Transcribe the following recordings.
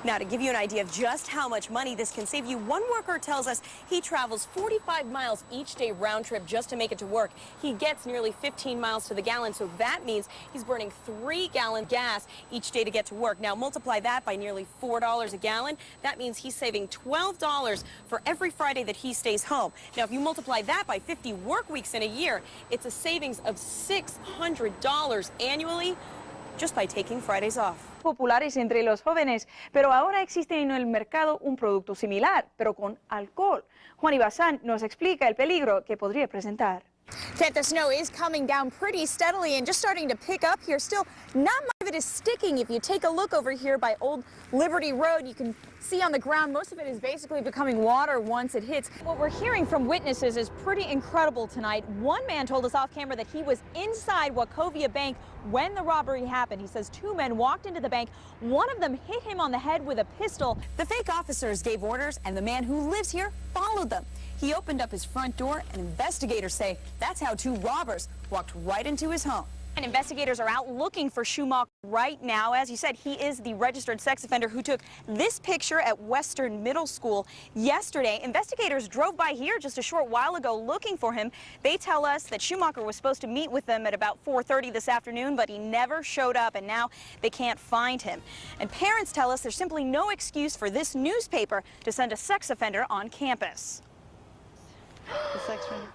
Now, to give you an idea of just how much money this can save you, one worker tells us he travels 45 miles each day round trip just to make it to work. He gets nearly 15 miles to the gallon, so that means he's burning 3 gallons gas each day to get to work. Now, multiply that by nearly $4 a gallon. That means he's saving $12 for every Friday that he stays home. Now, if you multiply that by 50 work weeks in a year, it's a savings of $600 annually just by taking Fridays off. Populares entre los jóvenes, pero ahora existe en el mercado un producto similar, pero con alcohol. Juan Ibazán nos explica el peligro que podría presentar. Kent, the snow is coming down pretty steadily and just starting to pick up here. Still, not much of it is sticking. If you take a look over here by Old Liberty Road, you can see on the ground most of it is basically becoming water once it hits. What we're hearing from witnesses is pretty incredible tonight. One man told us off camera that he was inside Wachovia Bank when the robbery happened. He says 2 men walked into the bank. One of them hit him on the head with a pistol. The fake officers gave orders, and the man who lives here followed them. He opened up his front door, and investigators say that's how 2 robbers walked right into his home. And investigators are out looking for Schumacher right now. As you said, he is the registered sex offender who took this picture at Western Middle School yesterday. Investigators drove by here just a short while ago looking for him. They tell us that Schumacher was supposed to meet with them at about 4:30 this afternoon, but he never showed up, and now they can't find him. And parents tell us there's simply no excuse for this newspaper to send a sex offender on campus. The sex offender.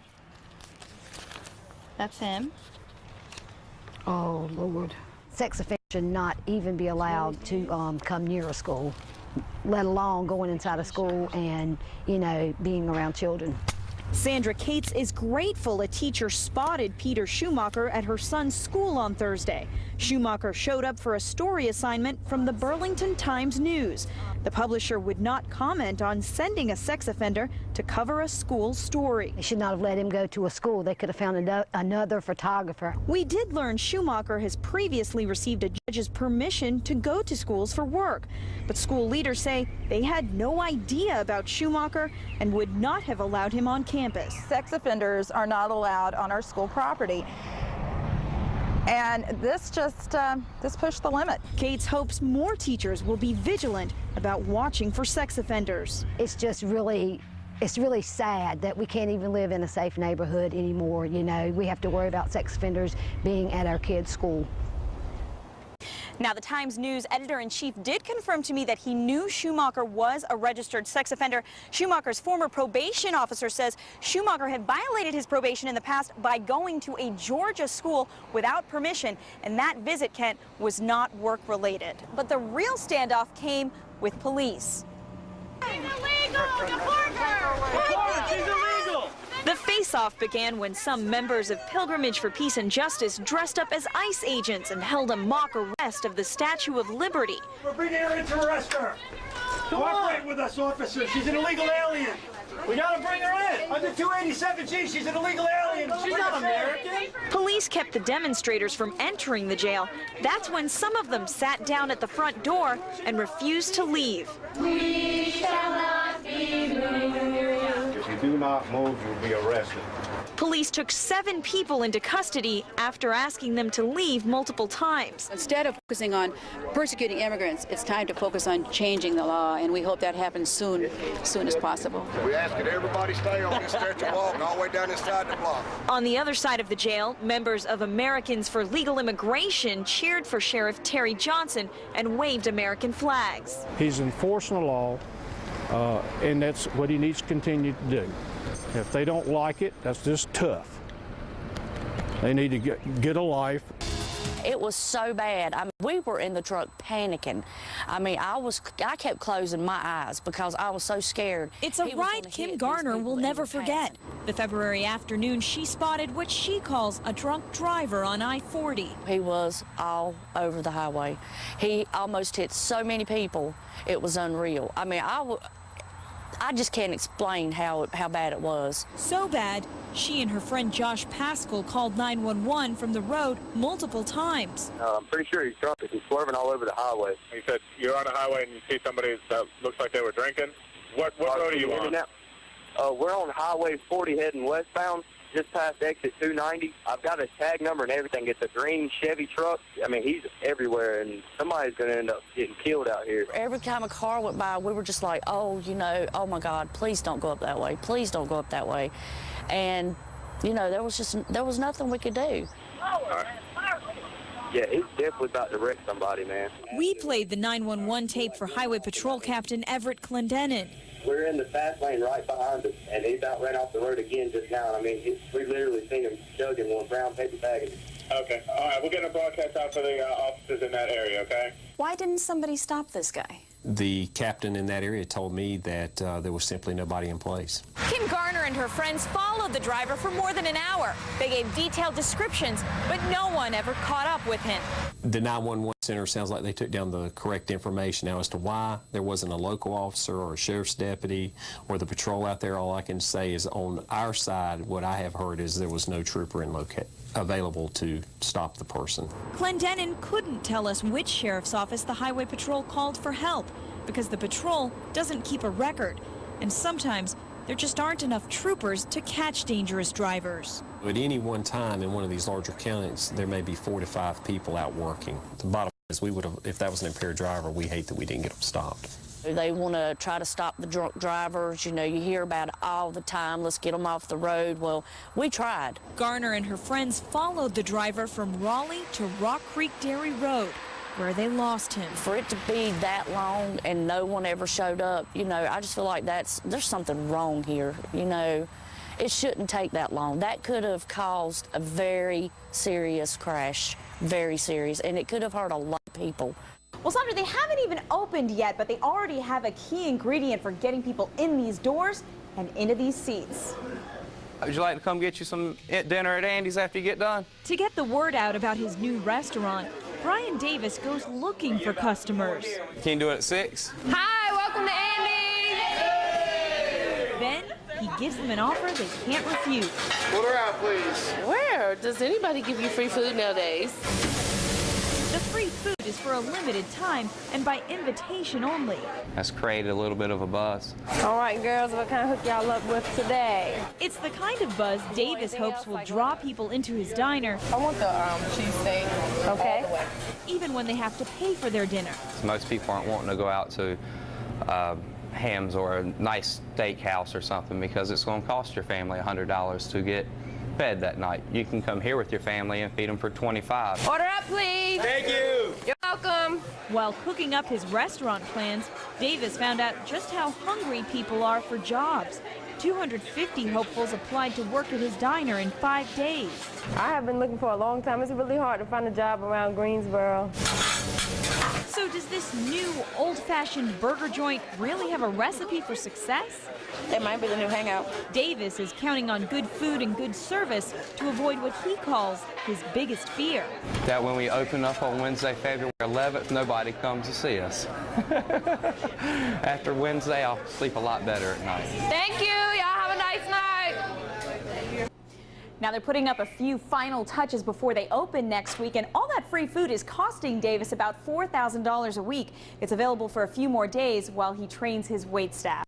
That's him. Oh, Lord. Sex offenders should not even be allowed to come near a school, let alone going inside a school and, you know, being around children. Sandra Cates is grateful a teacher spotted Peter Schumacher at her son's school on Thursday. Schumacher showed up for a story assignment from the Burlington Times-News. The publisher would not comment on sending a sex offender to cover a school story. They should not have let him go to a school. They could have found another photographer. We did learn Schumacher has previously received a judge's permission to go to schools for work. But school leaders say they had no idea about Schumacher and would not have allowed him on campus. Sex offenders are not allowed on our school property. And this just this pushed the limit. Cates hopes more teachers will be vigilant about watching for sex offenders. It's just really, it's really sad that we can't even live in a safe neighborhood anymore. You know, we have to worry about sex offenders being at our kids' school. Now, the Times-News editor-in-chief did confirm to me that he knew Schumacher was a registered sex offender. Schumacher's former probation officer says Schumacher had violated his probation in the past by going to a Georgia school without permission, and that visit, Kent, was not work-related. But the real standoff came with police. She's illegal! Deport her! She's illegal! The face-off began when some members of Pilgrimage for Peace and Justice dressed up as ICE agents and held a mock arrest of the Statue of Liberty. We're bringing her in to arrest her. Cooperate with us, officer. She's an illegal alien. We gotta bring her in. Under 287G, she's an illegal alien. She's not American. Police kept the demonstrators from entering the jail. That's when some of them sat down at the front door and refused to leave. We shall not be moved. If you do not move, you'll be arrested. Police took 7 people into custody after asking them to leave multiple times. Instead of focusing on persecuting immigrants, it's time to focus on changing the law, and we hope that happens soon as possible. We ask that everybody stay on this stretch of walk all the way down inside the block. On the other side of the jail, members of Americans for Legal Immigration cheered for Sheriff Terry Johnson and waved American flags. He's enforcing the law, and that's what he needs to continue to do. If they don't like it, that's just tough. They need to get a life. It was so bad. I mean, we were in the truck panicking. I mean, I kept closing my eyes because I was so scared. It's a ride Kim Garner will never forget. The February afternoon, she spotted what she calls a drunk driver on I-40. He was all over the highway. He almost hit so many people, it was unreal. I mean, I just can't explain how bad it was. So bad, she and her friend Josh Pascal called 911 from the road multiple times. I'm pretty sure he's drunk because he's swerving all over the highway. He said, you're on a highway and you see somebody that looks like they were drinking? What road are you on? We're on Highway 40 heading westbound. just past exit 290. I've got his tag number and everything. It's a green Chevy truck. I mean, he's everywhere, and somebody's going to end up getting killed out here. Every time a car went by, we were just like, oh, you know, oh my God, please don't go up that way. Please don't go up that way. And, you know, there was nothing we could do. Yeah, he's definitely about to wreck somebody, man. We played the 911 tape for Highway Patrol Captain Everett Clendenin. We're in the fast lane right behind us, and he about ran off the road again just now. I mean, we literally seen him chugging one brown paper bag. Okay. All right, we'll get a broadcast out for the officers in that area, okay? Why didn't somebody stop this guy? The captain in that area told me that there was simply nobody in place. Kim Garner and her friends followed the driver for more than an hour. They gave detailed descriptions, but no one ever caught up with him. The 911 center sounds like they took down the correct information. Now, as to why there wasn't a local officer or a sheriff's deputy or the patrol out there, all I can say is on our side, what I have heard is there was no trooper available to stop the person. Clendenin couldn't tell us which sheriff's office the Highway Patrol called for help because the patrol doesn't keep a record, and sometimes there just aren't enough troopers to catch dangerous drivers. At any one time in one of these larger counties, there may be 4 to 5 people out working. The bottom line is we would have, if that was an impaired driver, we hate that we didn't get them stopped. They want to try to stop the drunk drivers. You know, you hear about it all the time. Let's get them off the road. Well, we tried. Garner and her friends followed the driver from Raleigh to Rock Creek Dairy Road, where they lost him. For it to be that long and no one ever showed up, you know, I just feel like there's something wrong here. You know, it shouldn't take that long. That could have caused a very serious crash, very serious, and it could have hurt a lot of people. Well, Sandra, they haven't even opened yet, but they already have a key ingredient for getting people in these doors and into these seats. Would you like to come get you some dinner at Andy's after you get done? To get the word out about his new restaurant, Brian Davis goes looking for customers. Can you do it at 6? Hi, welcome to Andy's. Then he gives them an offer they can't refuse. Order out, please. Where? Does anybody give you free food nowadays? The free food is for a limited time and by invitation only. That's created a little bit of a buzz. All right, girls, what kind of hook y'all up with today? It's the kind of buzz Davis hopes will draw people into his diner. I want the cheesesteak. Okay. Even when they have to pay for their dinner. Most people aren't wanting to go out to Ham's or a nice steakhouse or something because it's going to cost your family $100 to get fed that night. You can come here with your family and feed them for $25. Order up, please. Thank you. You're welcome. While cooking up his restaurant plans, Davis found out just how hungry people are for jobs. 250 hopefuls applied to work at his diner in 5 days. I have been looking for a long time. It's really hard to find a job around Greensboro. So does this new old-fashioned burger joint really have a recipe for success? It might be the new hangout. Davis is counting on good food and good service to avoid what he calls his biggest fear. That when we open up on Wednesday, February 11th, nobody comes to see us. After Wednesday, I'll sleep a lot better at night. Thank you. Y'all have a nice night. Now they're putting up a few final touches before they open next week, and all that free food is costing Davis about $4,000 a week. It's available for a few more days while he trains his waitstaff.